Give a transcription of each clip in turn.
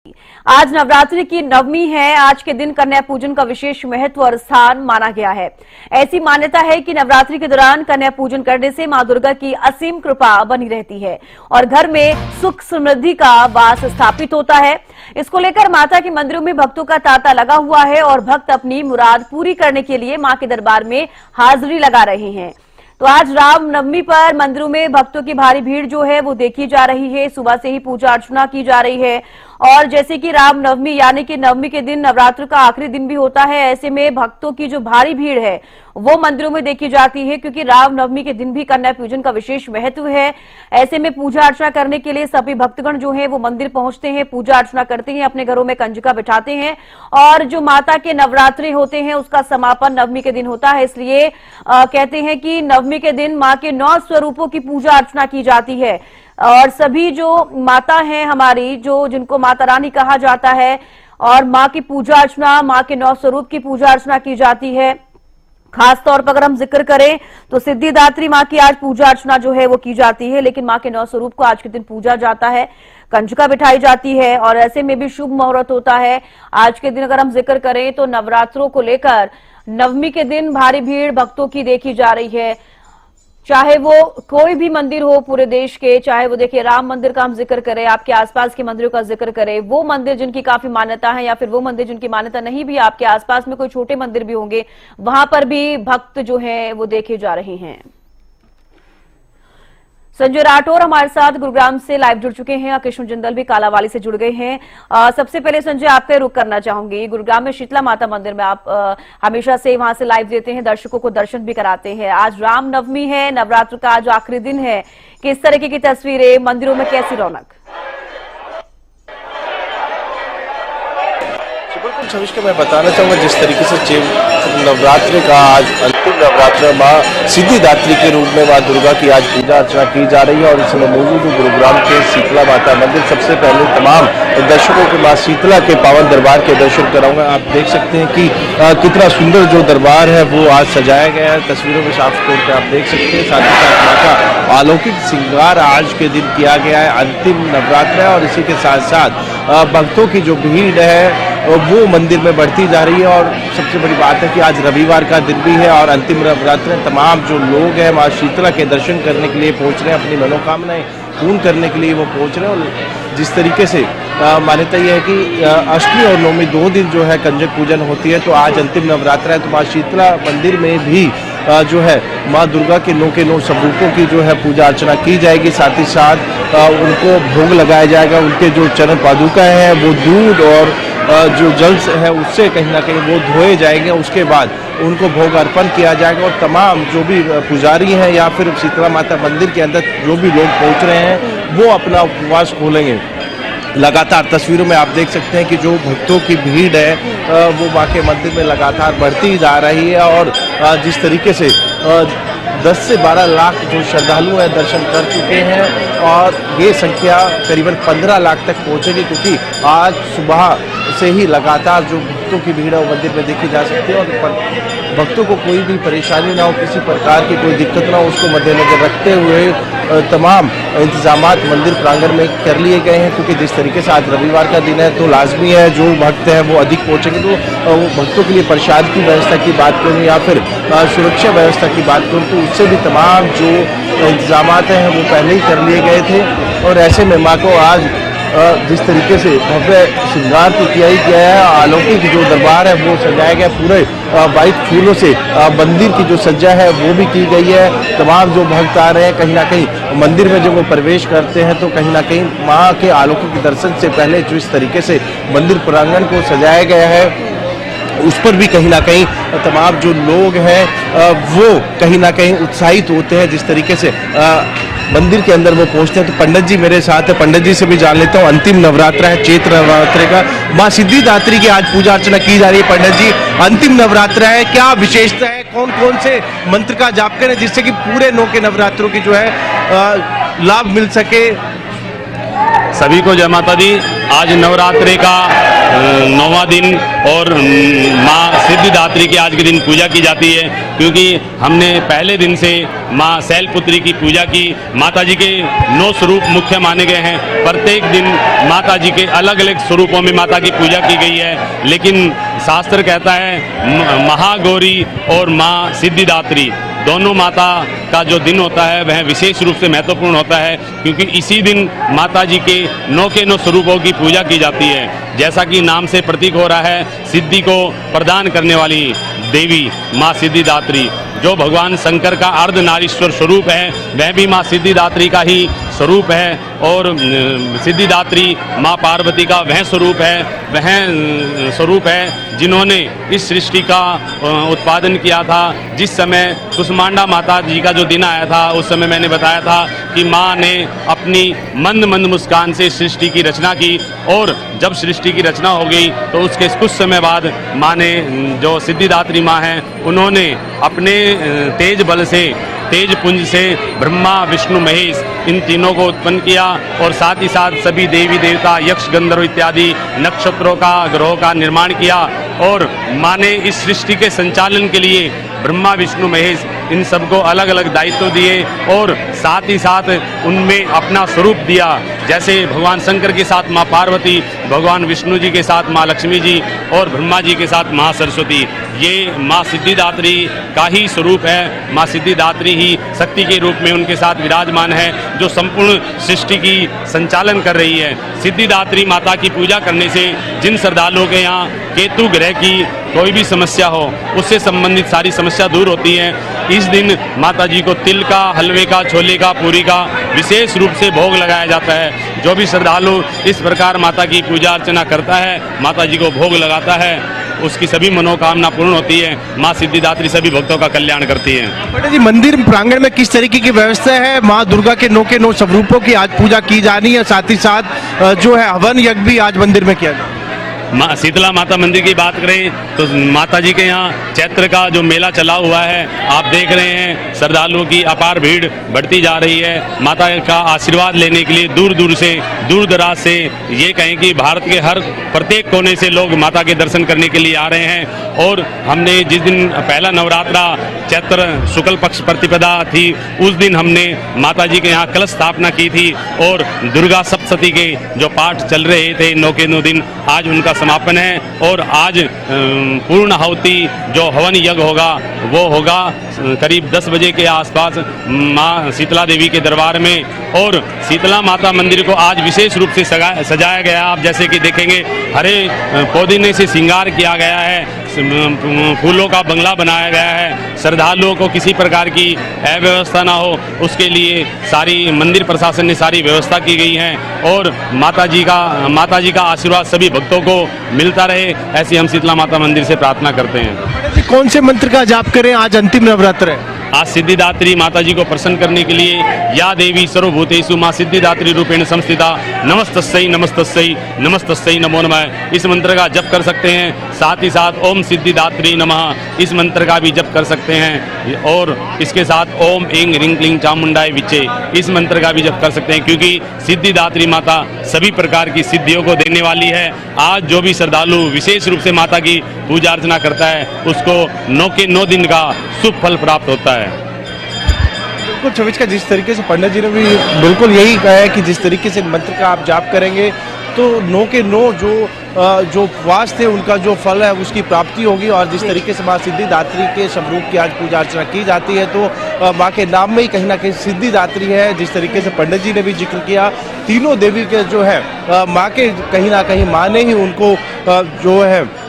आज नवरात्रि की नवमी है। आज के दिन कन्या पूजन का विशेष महत्व और स्थान माना गया है। ऐसी मान्यता है कि नवरात्रि के दौरान कन्या पूजन करने से मां दुर्गा की असीम कृपा बनी रहती है और घर में सुख समृद्धि का वास स्थापित होता है। इसको लेकर माता के मंदिरों में भक्तों का तांता लगा हुआ है और भक्त अपनी मुराद पूरी करने के लिए मां के दरबार में हाजिरी लगा रहे हैं। तो आज रामनवमी पर मंदिरों में भक्तों की भारी भीड़ जो है वो देखी जा रही है। सुबह से ही पूजा अर्चना की जा रही है और जैसे कि रामनवमी यानी कि नवमी के दिन नवरात्र का आखिरी दिन भी होता है, ऐसे में भक्तों की जो भारी भीड़ है वो मंदिरों में देखी जाती है, क्योंकि रामनवमी के दिन भी कन्या पूजन का विशेष महत्व है। ऐसे में पूजा अर्चना करने के लिए सभी भक्तगण जो है वो मंदिर पहुंचते हैं, पूजा अर्चना करते हैं, अपने घरों में कंजका बिठाते हैं और जो माता के नवरात्रि होते हैं उसका समापन नवमी के दिन होता है। इसलिए कहते हैं कि नवमी के दिन मां के 9 स्वरूपों की पूजा अर्चना की जाती है और सभी जो माता हैं हमारी, जो जिनको माता रानी कहा जाता है, और मां की पूजा अर्चना, मां के 9 स्वरूप की पूजा अर्चना की जाती है। खास तौर पर अगर हम जिक्र करें तो सिद्धिदात्री मां की आज पूजा अर्चना जो है वो की जाती है, लेकिन मां के 9 स्वरूप को आज के दिन पूजा जाता है, कंजका बिठाई जाती है और ऐसे में भी शुभ मुहूर्त होता है। आज के दिन अगर हम जिक्र करें तो नवरात्रों को लेकर नवमी के दिन भारी भीड़ भक्तों की देखी जा रही है, चाहे वो कोई भी मंदिर हो पूरे देश के, चाहे वो देखिए राम मंदिर का हम जिक्र करें, आपके आसपास के मंदिरों का जिक्र करें, वो मंदिर जिनकी काफी मान्यता है या फिर वो मंदिर जिनकी मान्यता नहीं भी, आपके आसपास में कोई छोटे मंदिर भी होंगे, वहां पर भी भक्त जो हैं वो देखे जा रहे हैं। संजय राठौर हमारे साथ गुरुग्राम से लाइव जुड़ चुके हैं, कृष्ण जिंदल भी कालावाली से जुड़ गए हैं। सबसे पहले संजय आपका रुख करना चाहूंगी, गुरुग्राम में शीतला माता मंदिर में आप हमेशा से वहां से लाइव देते हैं, दर्शकों को दर्शन भी कराते हैं। आज रामनवमी है, नवरात्र का आज आखिरी दिन है, किस तरीके की तस्वीरें, मंदिरों में कैसी रौनक? छविश के मैं बताना चाहूँगा जिस तरीके से नवरात्रि का आज अंतिम नवरात्र माँ सिद्धिदात्री के रूप में माँ दुर्गा की आज पूजा अर्चना की जा रही है और इसमें मौजूद गुरुग्राम के शीतला माता मंदिर। सबसे पहले तमाम दर्शकों को माँ शीतला के पावन दरबार के दर्शन कराऊंगा। आप देख सकते हैं कि कितना सुंदर जो दरबार है वो आज सजाया गया है, तस्वीरों में साफ तौर पर आप देख सकते हैं। साथ ही साथ माँ का अलौकिक श्रृंगार आज के दिन किया गया है, अंतिम नवरात्र है और इसी के साथ साथ भक्तों की जो भीड़ है वो मंदिर में बढ़ती जा रही है। और सबसे बड़ी बात है कि आज रविवार का दिन भी है और अंतिम नवरात्र है। तमाम जो लोग हैं माँ शीतला के दर्शन करने के लिए पहुंच रहे हैं, अपनी मनोकामनाएं पूर्ण करने के लिए वो पहुंच रहे हैं। और जिस तरीके से मान्यता यह है कि अष्टमी और नवमी 2 दिन जो है कंजक पूजन होती है, तो आज अंतिम नवरात्र है तो माँ शीतला मंदिर में भी जो है माँ दुर्गा के 9 स्वरूपों की जो है पूजा अर्चना की जाएगी। साथ ही साथ उनको भोग लगाया जाएगा, उनके जो चरण पादुका है वो दूध और जो जल है उससे कहीं ना कहीं वो धोए जाएंगे, उसके बाद उनको भोग अर्पण किया जाएगा। और तमाम जो भी पुजारी हैं या फिर शीतला माता मंदिर के अंदर जो भी लोग पहुंच रहे हैं वो अपना उपवास खोलेंगे। लगातार तस्वीरों में आप देख सकते हैं कि जो भक्तों की भीड़ है वो माँ के मंदिर में लगातार बढ़ती जा रही है और जिस तरीके से 10 से 12 लाख जो श्रद्धालु हैं दर्शन कर चुके हैं और ये संख्या करीबन 15 लाख तक पहुंचेगी, क्योंकि आज सुबह से ही लगातार जो भक्तों की भीड़ है वो मंदिर में देखी जा सकती है और भक्तों को कोई भी परेशानी ना हो, किसी प्रकार की कोई दिक्कत ना हो, उसको मद्देनजर रखते हुए तमाम इंतजामात मंदिर प्रांगण में कर लिए गए हैं। क्योंकि जिस तरीके से आज रविवार का दिन है तो लाजमी है जो भक्त हैं वो अधिक पहुंचेंगे, तो भक्तों के लिए प्रसाद की व्यवस्था की बात करूँ या फिर सुरक्षा व्यवस्था की बात करूँ तो उससे भी तमाम जो इंतजामात हैं वो पहले ही कर लिए गए थे। और ऐसे में माँ को आज जिस तरीके से भव्य श्रृंगार तो किया ही गया है, अलौकिक जो दरबार है वो सजाया गया, पूरे वाइट फूलों से मंदिर की जो सज्जा है वो भी की गई है। तमाम जो भक्त आ रहे हैं कहीं ना कहीं मंदिर में जब वो प्रवेश करते हैं तो कहीं ना कहीं माँ के अलौकिक दर्शन से पहले जो इस तरीके से मंदिर प्रांगण को सजाया गया है उस पर भी कहीं ना कहीं तमाम जो लोग हैं वो कहीं ना कहीं उत्साहित होते हैं। जिस तरीके से मंदिर के अंदर वो पहुंचते हैं तो पंडित जी मेरे साथ है, पंडित जी से भी जान लेता हूँ। अंतिम नवरात्र है, चैत्र नवरात्र का माँ सिद्धिदात्री की आज पूजा अर्चना की जा रही है। पंडित जी, अंतिम नवरात्र है, क्या विशेषता है, कौन कौन से मंत्र का जाप करें जिससे कि पूरे 9 के नवरात्रों की जो है लाभ मिल सके? सभी को जय माता दी। आज नवरात्रि का 9वां दिन और माँ सिद्धिदात्री की आज के दिन पूजा की जाती है, क्योंकि हमने पहले दिन से माँ शैलपुत्री की पूजा की। माता जी के 9 स्वरूप मुख्य माने गए हैं। प्रत्येक दिन माता जी के अलग अलग स्वरूपों में माता की पूजा की गई है, लेकिन शास्त्र कहता है महागौरी और माँ सिद्धिदात्री दोनों माता का जो दिन होता है वह विशेष रूप से महत्वपूर्ण होता है, क्योंकि इसी दिन माता जी के 9 स्वरूपों की पूजा की जाती है। जैसा कि नाम से प्रतीक हो रहा है, सिद्धि को प्रदान करने वाली देवी माँ सिद्धिदात्री, जो भगवान शंकर का अर्धनारीश्वर स्वरूप है, वह भी माँ सिद्धिदात्री का ही स्वरूप है। और सिद्धिदात्री माँ पार्वती का वह स्वरूप है जिन्होंने इस सृष्टि का उत्पादन किया था। जिस समय कुसमांडा माता जी का जो दिन आया था, उस समय मैंने बताया था कि माँ ने अपनी मंद मंद मुस्कान से सृष्टि की रचना की, और जब सृष्टि की रचना हो गई तो उसके कुछ समय बाद माँ ने, जो सिद्धिदात्री माँ हैं, उन्होंने अपने तेज बल से, तेज पुंज से ब्रह्मा विष्णु महेश इन तीनों को उत्पन्न किया, और साथ ही साथ सभी देवी देवता यक्ष गंधर्व इत्यादि नक्षत्रों का, ग्रहों का निर्माण किया। और माँ ने इस सृष्टि के संचालन के लिए ब्रह्मा विष्णु महेश इन सबको अलग अलग दायित्व दिए, और साथ ही साथ उनमें अपना स्वरूप दिया। जैसे भगवान शंकर के साथ माँ पार्वती, भगवान विष्णु जी के साथ माँ लक्ष्मी जी, और ब्रह्मा जी के साथ माँ सरस्वती। ये माँ सिद्धिदात्री का ही स्वरूप है। माँ सिद्धिदात्री ही शक्ति के रूप में उनके साथ विराजमान है, जो संपूर्ण सृष्टि की संचालन कर रही है। सिद्धिदात्री माता की पूजा करने से जिन श्रद्धालुओं के यहाँ केतु ग्रह की कोई भी समस्या हो, उससे संबंधित सारी समस्या दूर होती है। इस दिन माता जी को तिल का, हलवे का, छोले का, पूरी का विशेष रूप से भोग लगाया जाता है। जो भी श्रद्धालु इस प्रकार माता की पूजा अर्चना करता है, माता जी को भोग लगाता है, उसकी सभी मनोकामना पूर्ण होती है। माँ सिद्धिदात्री सभी भक्तों का कल्याण करती है। पंडित जी, मंदिर प्रांगण में किस तरीके की व्यवस्था है? माँ दुर्गा के 9 स्वरूपों की आज पूजा की जा रही है, साथ ही साथ जो है हवन यज्ञ भी आज मंदिर में किया जाए। माँ शीतला माता मंदिर की बात करें तो माता जी के यहाँ चैत्र का जो मेला चला हुआ है, आप देख रहे हैं श्रद्धालुओं की अपार भीड़ बढ़ती जा रही है। माता का आशीर्वाद लेने के लिए दूर दूर से, दूर दराज से, ये कहें कि भारत के हर प्रत्येक कोने से लोग माता के दर्शन करने के लिए आ रहे हैं। और हमने जिस दिन पहला नवरात्रा चैत्र शुक्ल पक्ष प्रतिपदा थी, उस दिन हमने माता जी के यहाँ कलश स्थापना की थी, और दुर्गा सप्तशती के जो पाठ चल रहे थे 9 के 9 दिन, आज उनका समापन है। और आज पूर्ण आहुति जो हवन यज्ञ होगा वो होगा करीब 10 बजे के आसपास माँ शीतला देवी के दरबार में। और शीतला माता मंदिर को आज विशेष रूप से सजाया गया। आप जैसे कि देखेंगे, हरे पौधीने से श्रृंगार किया गया है, फूलों का बंगला बनाया गया है। श्रद्धालुओं को किसी प्रकार की अव्यवस्था ना हो, उसके लिए सारी मंदिर प्रशासन ने सारी व्यवस्था की गई है। और माता जी का आशीर्वाद सभी भक्तों को मिलता रहे, ऐसी हम शीतला माता मंदिर से प्रार्थना करते हैं। कौन से मंत्र का जाप करें? आज अंतिम नवरात्र है। आज सिद्धिदात्री माता जी को प्रसन्न करने के लिए या देवी सर्वभूतेषु माँ सिद्धिदात्री रूपेण संस्थिता नमस्तस्यै नमस्तस्यै नमस्तस्यै नमो नमः, इस मंत्र का जप कर सकते हैं। साथ ही साथ ओम सिद्धिदात्री नमः, इस मंत्र का भी जप कर सकते हैं। और इसके साथ ओम ऐं ह्रीं क्लीं चामुंडाय विचे, इस मंत्र का भी जप कर सकते हैं, क्योंकि सिद्धिदात्री माता सभी प्रकार की सिद्धियों को देने वाली है। आज जो भी श्रद्धालु विशेष रूप से माता की पूजा अर्चना करता है, उसको 9 के 9 दिन का शुभ फल प्राप्त होता है। बिल्कुल छविज का जिस तरीके से पंडित जी ने भी बिल्कुल यही कहा है कि जिस तरीके से मंत्र का आप जाप करेंगे तो 9 के 9 जो उपवास थे उनका जो फल है उसकी प्राप्ति होगी। और जिस तरीके से माँ सिद्धिदात्री के स्वरूप की आज पूजा अर्चना की जाती है, तो माँ के नाम में ही कहीं ना कहीं सिद्धिदात्री है। जिस तरीके से पंडित जी ने भी जिक्र किया, तीनों देवी के जो है माँ के कहीं ना कहीं माँ ने ही उनको जो है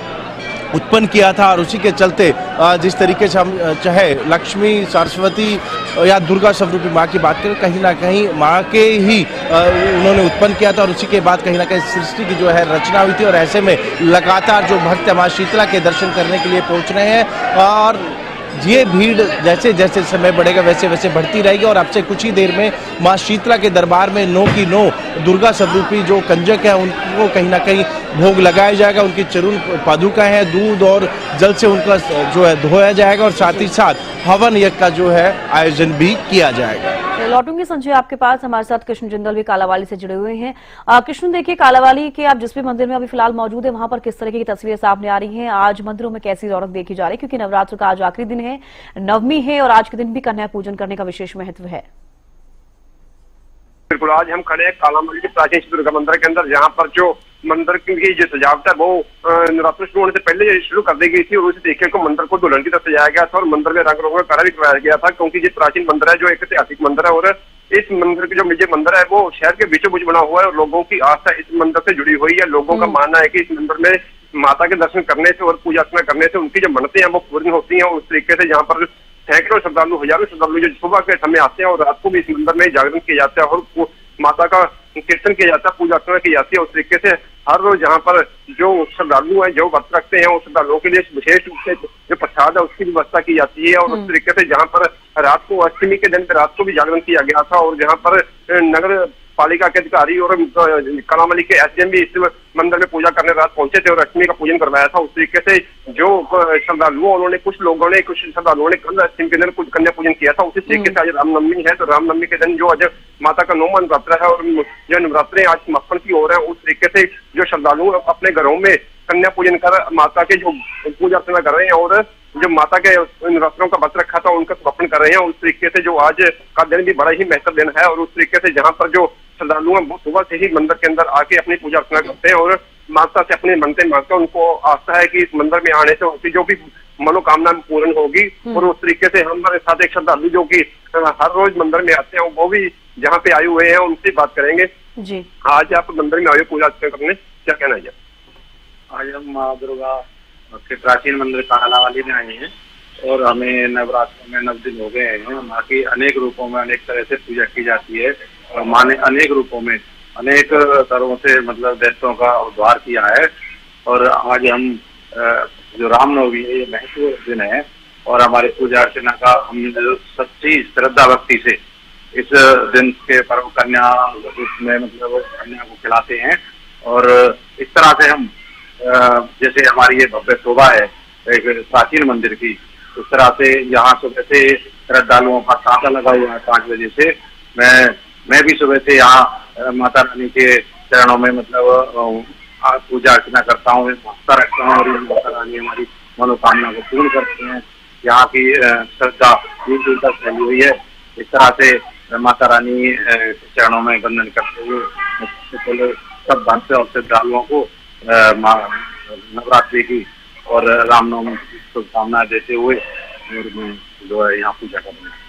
उत्पन्न किया था। और उसी के चलते जिस तरीके से हम चाहे लक्ष्मी, सरस्वती या दुर्गा स्वरूपी माँ की बात करें, कहीं ना कहीं माँ के ही उन्होंने उत्पन्न किया था। और उसी के बाद कहीं ना कहीं सृष्टि की जो है रचना हुई थी। और ऐसे में लगातार जो भक्त माँ शीतला के दर्शन करने के लिए पहुँच रहे हैं, और ये भीड़ जैसे जैसे समय बढ़ेगा वैसे वैसे बढ़ती रहेगी। और अब से कुछ ही देर में माँ शीतला के दरबार में 9 की 9 दुर्गा स्वरूपी जो कंजक है उनको कहीं ना कहीं भोग लगाया जाएगा, उनकी चरण पादुका है, दूध और जल से उनका जो है धोया जाएगा और साथ ही साथ हवन यज्ञ का जो है आयोजन भी किया जाएगा। लौटूंगी संजय आपके पास, हमारे साथ कृष्ण जिंदल भी कालावाली से जुड़े हुए हैं। कृष्ण, देखिए कालावाली के आप जिस भी मंदिर में अभी फिलहाल मौजूद है, वहां पर किस तरह की तस्वीरें सामने आ रही हैं? आज मंदिरों में कैसी रौनक देखी जा रही है, क्योंकि नवरात्र का आज आखिरी दिन है, नवमी है और आज के दिन भी कन्या पूजन करने का विशेष महत्व है। बिल्कुल, आज हम खड़े हैं कालावाली के प्राचीन दुर्गा मंदिर के अंदर, जहाँ पर जो मंदिर की जो सजावट है वो नवरात्र शुरू होने से पहले शुरू कर दी गई थी और उसे देखने को मंदिर को दुल्हन की तरह सजाया गया था और मंदिर में रंग रोगन का कार्य भी करवाया गया था, क्योंकि ये प्राचीन मंदिर है जो एक ऐतिहासिक मंदिर है और इस मंदिर की जो मंदिर है वो शहर के बीचों बीच बना हुआ है और लोगों की आस्था इस मंदिर से जुड़ी हुई है। लोगों का मानना है कि इस मंदिर में माता के दर्शन करने से और पूजा अर्चना करने से उनकी जो मन्नतें हैं वो पूर्ण होती हैं। उस तरीके से यहाँ पर सैकड़ों श्रद्धालु, हजारों श्रद्धालु जो सुबह के समय आते हैं और रात को भी इस मंदिर में जागरण किया जाता है और माता का कीर्तन किया जाता है, पूजा अर्चना की जाती है। उस तरीके से हर रोज यहाँ पर जो श्रद्धालु हैं जो व्रत रखते हैं उस श्रद्धालुओं के लिए विशेष रूप से जो प्रसाद है उसकी व्यवस्था की जाती है और उस तरीके से जहाँ पर रात को अष्टमी के दिन रात को भी जागरण किया गया था और जहाँ पर नगर पालिका के अधिकारी और कालावाली के एसडीएम भी इस मंदिर में पूजा करने रात पहुंचे थे और अष्टमी का पूजन करवाया था। उस तरीके से जो श्रद्धालुओं उन्होंने कुछ श्रद्धालुओं ने कल अष्टमी के दिन कुछ कन्या पूजन किया था। उसी तरीके से आज रामनवमी है तो रामनवमी के दिन जो आज माता का 9वां नवरात्र है और जो नवरात्रे आज समापन की ओर है, उस तरीके से जो श्रद्धालु अपने घरों में कन्या पूजन कर माता के जो पूजा अर्चना कर रहे हैं और जो माता के नवरात्रों का व्रत रखा था उनका समापन कर रहे हैं। उस तरीके से जो आज का दिन भी बड़ा ही महत्व दिन है और उस तरीके से जहाँ पर जो श्रद्धालु हैं वो सुबह से ही मंदिर के अंदर आके अपनी पूजा अर्चना करते हैं और माता से अपनी मनते मांगते हैं। उनको आस्था है कि इस मंदिर में आने से उनकी जो भी मनोकामना पूर्ण होगी और उस तरीके से हमारे साथ एक श्रद्धालु जो कि हर रोज मंदिर में आते हैं वो भी जहाँ पे आए हुए हैं उनसे बात करेंगे जी। आज आप मंदिर में आए पूजा अर्चना करने, क्या कहना है? आज हम माँ दुर्गा के प्राचीन मंदिर कालावाली में आए हैं और हमें नवरात्र में 9 दिन हो गए हैं। माँ की अनेक रूपों में अनेक तरह से पूजा की जाती है और माँ ने अनेक रूपों में अनेक तरहों से मतलब दैत्यों का उद्धार किया है और आज हम जो रामनवमी है ये महत्वपूर्ण दिन है और हमारे पूजा अर्चना का हम सच्ची श्रद्धा भक्ति से इस दिन के पर्व कन्या में मतलब कन्या को खिलाते हैं और इस तरह से हम जैसे हमारी ये भव्य शोभा है एक प्राचीन मंदिर की, उस तरह से यहाँ सुबह से श्रद्धालुओं का तांता लगा हुआ है 5 बजे से। मैं भी सुबह से यहाँ माता रानी के चरणों में मतलब पूजा अर्चना करता हूँ, आस्था रखता हूँ और माता रानी हमारी मनोकामना को पूर्ण करते हैं। यहाँ की श्रद्धा दूर दूर तक फैली हुई है। इस तरह से माता रानी चरणों में वंदन करते हुए सब भक्त और श्रद्धालुओं को नवरात्रि की और रामनवमी की शुभकामनाएं देते हुए जो है यहाँ पूजा करते हैं।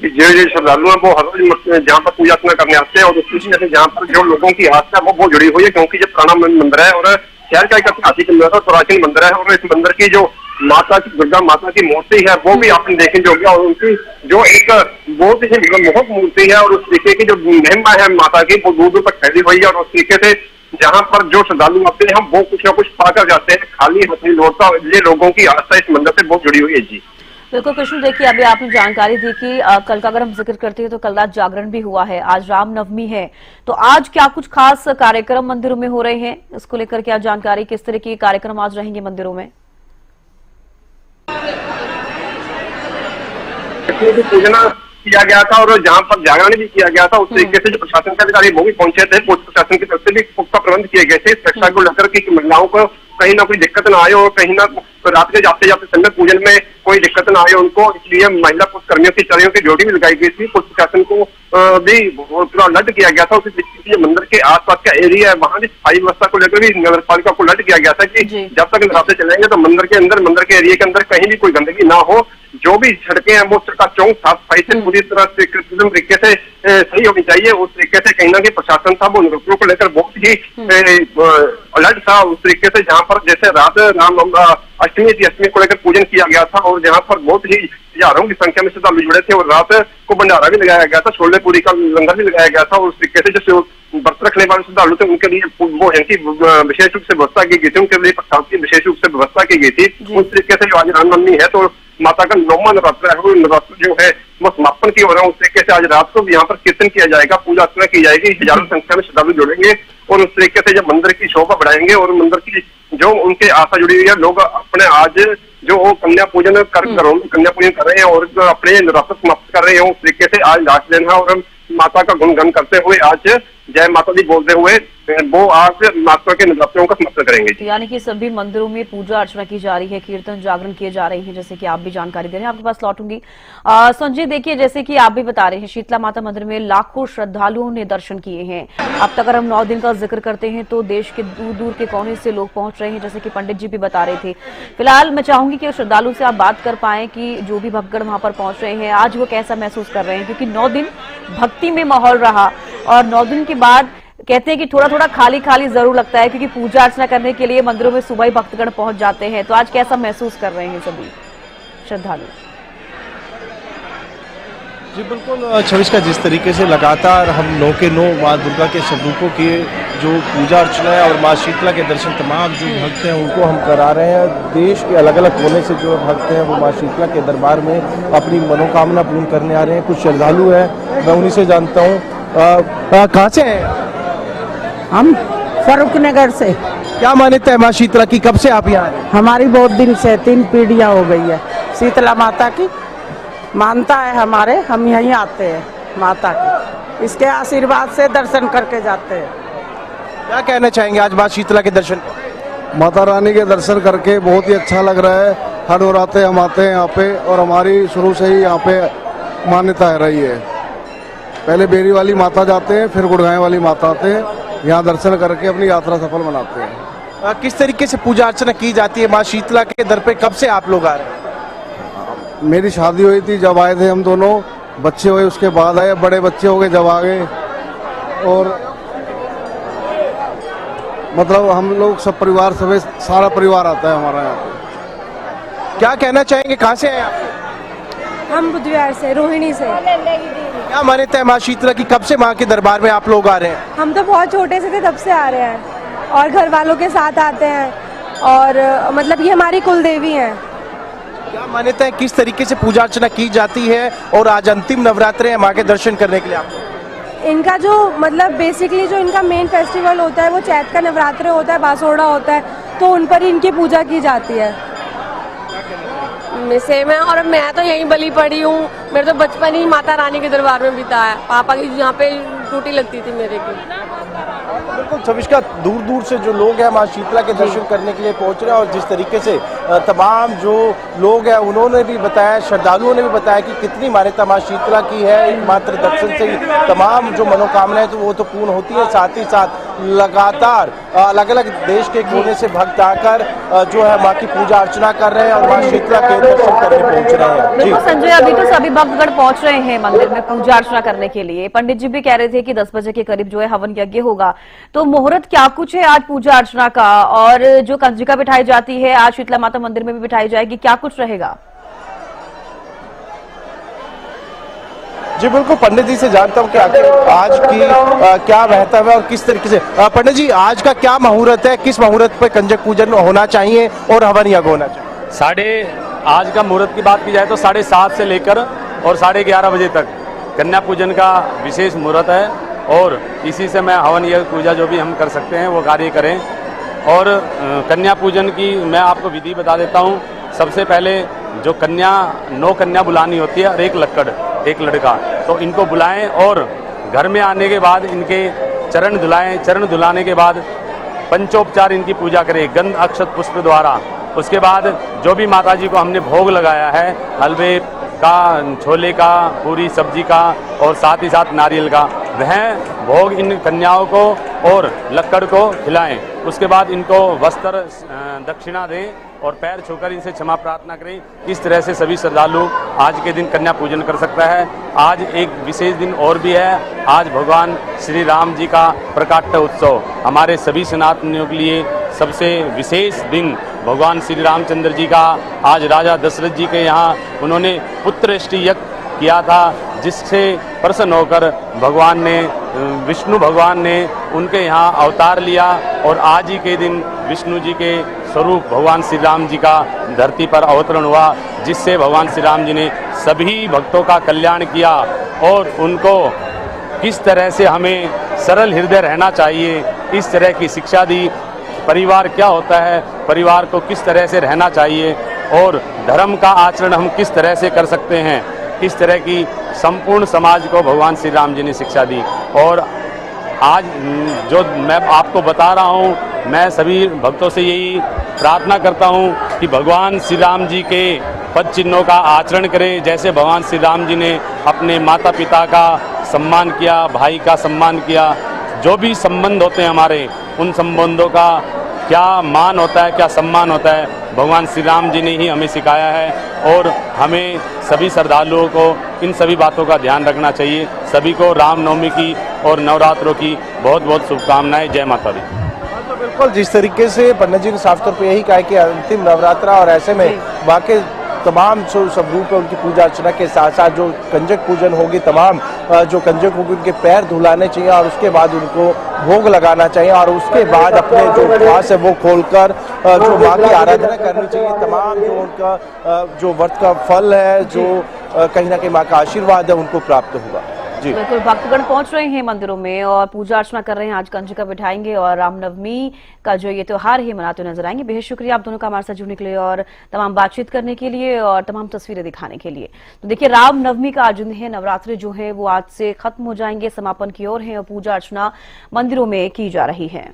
जो श्रद्धालु हैं वो हर रोज जहाँ पर पूजा अर्चना करने आते हैं और उस तरीके से जहाँ पर जो लोगों की आस्था है वो जुड़ी हुई है, क्योंकि जो पुराना मंदिर है और शहर का एक ऐतिहासिक मंदिर है, प्राचीन मंदिर है और इस मंदिर की जो माता की दुर्गा माता की मूर्ति है वो भी आपने देखने जोगी और उनकी जो एक बहुत ही मोहक मूर्ति है और उस तरीके की जो महिमा है माता की वो दूर दूर तक फैली हुई है और उस तरीके से जहाँ पर जो श्रद्धालु आते हैं हम वो कुछ ना कुछ पाकर जाते हैं, खाली हाथ नहीं लौटता। ये लोगों की आस्था इस मंदिर से बहुत जुड़ी हुई है जी। बिल्कुल कृष्ण, देखिए अभी आपने जानकारी दी कि कल का अगर हम जिक्र करते हैं तो कल रात जागरण भी हुआ है, आज रामनवमी है, तो आज क्या कुछ खास कार्यक्रम मंदिरों में हो रहे हैं, इसको लेकर क्या जानकारी, किस तरह के कार्यक्रम आज रहेंगे मंदिरों में? पूजना किया गया था और जहाँ पर जागरण भी किया गया था उस तरीके से जो प्रशासन के अधिकारी वो भी पहुंचे थे, पुलिस प्रशासन की तरफ से भी पुख्ता प्रबंध किए गए थे सुरक्षा को लेकर कि महिलाओं को कहीं ना कोई दिक्कत ना आए और कहीं ना रात के जाते जाते समय पूजन में कोई दिक्कत ना आए उनको, इसलिए महिला पुलिस कर्मियों की चढ़ियों की ड्यूटी भी लगाई गई थी। पुलिस प्रशासन को भी पूरा अलर्ट किया गया था। उसी मंदिर के आसपास का एरिया है वहाँ भी सफाई व्यवस्था को लेकर भी नगर पालिका को अलर्ट किया गया था कि जब तक नवरात्रे चलेंगे तो मंदिर के अंदर मंदिर के एरिया के अंदर कहीं भी कोई गंदगी ना हो, जो भी सड़कें हैं वो सड़का चौक साफ सफाई से पूरी तरह से तरीके से सही होनी चाहिए। उस तरीके से कहीं ना कहीं प्रशासन था वो नवरात्रों को लेकर बहुत ही अलर्ट था। उस तरीके से जहाँ पर जैसे रात अष्टमी थी, अष्टमी को लेकर पूजन किया गया था और जहाँ पर बहुत ही हजारों की संख्या में श्रद्धालु जुड़े थे और रात को भंडारा भी लगाया गया था, छोले पूरी का लंगर भी लगाया गया था। और उस तरीके से जो व्रत रखने वाले श्रद्धालु थे उनके लिए वो इनकी विशेष रूप से व्यवस्था की गई थी, उनके लिए प्रसाद की विशेष रूप से व्यवस्था की गई थी। उस तरीके से जो आज रामनवमी है तो माता का 9वां नवरात्र है, वो नवरात्र जो है वो समापन की हो रहा है। उस तरीके से आज रात को यहाँ पर कीर्तन किया जाएगा, पूजा अर्चना की जाएगी, हजारों संख्या में श्रद्धालु जुड़ेंगे और उस तरीके से जब मंदिर की शोभा बढ़ाएंगे और मंदिर की जो उनके आशा जुड़ी हुई है, लोग अपने आज जो कन्या पूजन घरों में कन्या पूजन कर रहे हैं और अपने नवरात्र समाप्त कर रहे हैं, उस तरीके से आज लास्ट दिन है और माता का गुणगान करते हुए आज जय माता दी बोलते हुए वो आज माता के नवरात्रों का समर्थन करेंगे। यानी कि सभी मंदिरों में पूजा अर्चना की जा रही है, कीर्तन जागरण किए जा रहे हैं, जैसे कि आप भी जानकारी दे रहे हैं। आपके पास लौटूंगी। संजय, देखिए जैसे कि आप भी बता रहे हैं, शीतला माता मंदिर में लाखों श्रद्धालुओं ने दर्शन किए हैं। अब तक अगर हम 9 दिन का जिक्र करते हैं तो देश के दूर दूर के कोने से लोग पहुंच रहे हैं, जैसे कि पंडित जी भी बता रहे थे। फिलहाल मैं चाहूंगी कि श्रद्धालु से आप बात कर पाए कि जो भी भक्तगण वहां पर पहुंच रहे हैं आज वो कैसा महसूस कर रहे हैं, क्योंकि 9 दिन भक्ति में माहौल रहा और 9 दिन के बाद कहते हैं कि थोड़ा थोड़ा खाली खाली जरूर लगता है, क्योंकि पूजा अर्चना करने के लिए मंदिरों में सुबह ही भक्तगण पहुंच जाते हैं। तो आज कैसा महसूस कर रहे हैं सभी श्रद्धालु? जी बिल्कुल छविष्का, जिस तरीके से लगातार हम 9 के 9 माँ दुर्गा के स्वरूपों की जो पूजा अर्चना है और माँ शीतला के दर्शन तमाम जो भक्त हैं उनको हम करा रहे हैं। देश के अलग अलग कोने से जो भक्त हैं वो माँ शीतला के दरबार में अपनी मनोकामना पूर्ण करने आ रहे हैं। कुछ श्रद्धालु हैं, मैं उन्हीं से जानता हूँ। कहाँ से हैं? हम फरूख नगर से। क्या मान्यता है माँ शीतला की, कब से आप यहाँ हैं? हमारी बहुत दिन से 3 पीढ़ियाँ हो गई है शीतला माता की मानता है हमारे, हम यहीं आते हैं माता की, इसके आशीर्वाद से दर्शन करके जाते हैं। क्या कहना चाहेंगे आज माँ शीतला के दर्शन? माता रानी के दर्शन करके बहुत ही अच्छा लग रहा है। हर नवरात्रे हम आते हैं यहाँ पे और हमारी शुरू से ही यहाँ पे मान्यता है रही है। पहले बेरी वाली माता जाते हैं, फिर गुड़गांव वाली माता आते हैं, यहाँ दर्शन करके अपनी यात्रा सफल बनाते हैं। किस तरीके से पूजा अर्चना की जाती है माँ शीतला के दर पे? कब से आप लोग आ रहे हैं? मेरी शादी हुई थी जब आए थे हम दोनों, बच्चे हुए उसके बाद आए, बड़े बच्चे हो गए जब आ गए, और मतलब हम लोग सब परिवार सभी सारा परिवार आता है हमारा यहाँ पे। क्या कहना चाहेंगे, कहाँ से आए आप? हम बुधवार से, रोहिणी से। क्या मान्यता है माँ शीतला की, कब से माँ के दरबार में आप लोग आ रहे हैं? हम तो बहुत छोटे से थे तब से आ रहे हैं और घर वालों के साथ आते हैं और मतलब ये हमारी कुल देवी हैं। क्या मान्यता है, किस तरीके से पूजा अर्चना की जाती है और आज अंतिम नवरात्रे हैं माँ के दर्शन करने के लिए आप? इनका जो मतलब बेसिकली जो इनका मेन फेस्टिवल होता है वो चैत का नवरात्र होता है, बासोड़ा होता है, तो उन पर ही इनकी पूजा की जाती है। सेम है और मैं तो यहीं बली पड़ी हूँ। मेरे तो बचपन ही माता रानी के दरबार में बीता है। पापा की यहाँ पे ड्यूटी लगती थी मेरे की। बिल्कुल छविष्का, दूर दूर से जो लोग हैं माँ शीतला के दर्शन करने के लिए पहुंच रहे हैं और जिस तरीके से तमाम जो लोग हैं उन्होंने भी बताया, श्रद्धालुओं ने भी बताया कि कितनी मान्यता माँ शीतला की है। एकमात्र दर्शन से ही तमाम जो मनोकामनाएं तो वो तो पूर्ण होती है, साथ ही साथ लगातार अलग अलग देश के कोने से भक्त आकर जो है माँ की पूजा अर्चना कर रहे हैं और माँ शीतला के दर्शन करने पहुंच रहे हैं। बिल्कुल संजय, अभी तो सभी भक्तगण पहुंच रहे हैं मंदिर में पूजा अर्चना करने के लिए। पंडित जी भी कह रहे थे कि 10 बजे के करीब जो है हवन यज्ञ होगा। तो मुहूर्त क्या कुछ है आज पूजा अर्चना का, और जो कंजिका बिठाई जाती है आज शीतला माता मंदिर में भी बिठाई जाएगी, क्या कुछ रहेगा? जी बिल्कुल, पंडित जी से जानता हूँ कि आखिर आज की क्या महत्व है और किस तरीके से। पंडित जी, आज का क्या मुहूर्त है, किस मुहूर्त पर कंजक पूजन होना चाहिए और हवन यज्ञ होना चाहिए? आज का मुहूर्त की बात की जाए तो 7:30 से लेकर और 11:30 बजे तक कन्या पूजन का विशेष मुहूर्त है और इसी से मैं हवन यज्ञ पूजा जो भी हम कर सकते हैं वो कार्य करें। और कन्या पूजन की मैं आपको विधि बता देता हूँ। सबसे पहले जो 9 कन्या बुलानी होती है और एक लड़का, तो इनको बुलाएं और घर में आने के बाद इनके चरण धुलाएं। चरण धुलाने के बाद पंचोपचार इनकी पूजा करें गंध अक्षत पुष्प द्वारा। उसके बाद जो भी माताजी को हमने भोग लगाया है, हलवे का, छोले का, पूरी सब्जी का और साथ ही साथ नारियल का, वह भोग इन कन्याओं को और लक्कड़ को खिलाएं। उसके बाद इनको वस्त्र दक्षिणा दें और पैर छूकर इनसे क्षमा प्रार्थना करें। इस तरह से सभी श्रद्धालु आज के दिन कन्या पूजन कर सकता है। आज एक विशेष दिन और भी है, आज भगवान श्री राम जी का प्रकाट्य उत्सव। हमारे सभी सनातनियों के लिए सबसे विशेष दिन भगवान श्री रामचंद्र जी का आज राजा दशरथ जी के यहाँ उन्होंने पुत्रष्टि यज्ञ किया था, जिससे प्रसन्न होकर विष्णु भगवान ने उनके यहाँ अवतार लिया और आज ही के दिन विष्णु जी के स्वरूप भगवान श्री राम जी का धरती पर अवतरण हुआ, जिससे भगवान श्री राम जी ने सभी भक्तों का कल्याण किया और उनको किस तरह से हमें सरल हृदय रहना चाहिए इस तरह की शिक्षा दी, परिवार क्या होता है, परिवार को किस तरह से रहना चाहिए और धर्म का आचरण हम किस तरह से कर सकते हैं, इस तरह की संपूर्ण समाज को भगवान श्री राम जी ने शिक्षा दी। और आज जो मैं आपको बता रहा हूँ, मैं सभी भक्तों से यही प्रार्थना करता हूँ कि भगवान श्री राम जी के पद चिन्हों का आचरण करें। जैसे भगवान श्री राम जी ने अपने माता पिता का सम्मान किया, भाई का सम्मान किया, जो भी संबंध होते हैं हमारे, उन संबंधों का क्या मान होता है, क्या सम्मान होता है, भगवान श्री राम जी ने ही हमें सिखाया है। और हमें सभी श्रद्धालुओं को इन सभी बातों का ध्यान रखना चाहिए। सभी को रामनवमी की और नवरात्रों की बहुत बहुत शुभकामनाएं। जय माता दी। तो बिल्कुल जिस तरीके से पंडित जी ने साफ तौर पे यही कहा कि अंतिम नवरात्रा और ऐसे में बाकी तमाम जो सब रूप है उनकी पूजा अर्चना के साथ साथ जो कंजक पूजन होगी, तमाम जो कंजक होगी उनके पैर धुलाने चाहिए और उसके बाद उनको भोग लगाना चाहिए और उसके बाद अपने जो उपवास है वो खोलकर जो माँ की आराधना करनी चाहिए। तमाम जो उनका जो व्रत का फल है, जो कहीं ना कहीं माँ का आशीर्वाद है, उनको प्राप्त होगा। जी बिल्कुल, भक्तगण पहुंच रहे हैं मंदिरों में और पूजा अर्चना कर रहे हैं। आज कंजिका बिठाएंगे और रामनवमी का जो ये त्योहार है मनाते हुए नजर आएंगे। बेहद शुक्रिया आप दोनों का हमारे साथ जुड़ने के लिए और तमाम बातचीत करने के लिए और तमाम तस्वीरें दिखाने के लिए। तो देखिए, रामनवमी का आज दिन है, नवरात्रि जो है वो आज से खत्म हो जाएंगे, समापन की ओर है और पूजा अर्चना मंदिरों में की जा रही है।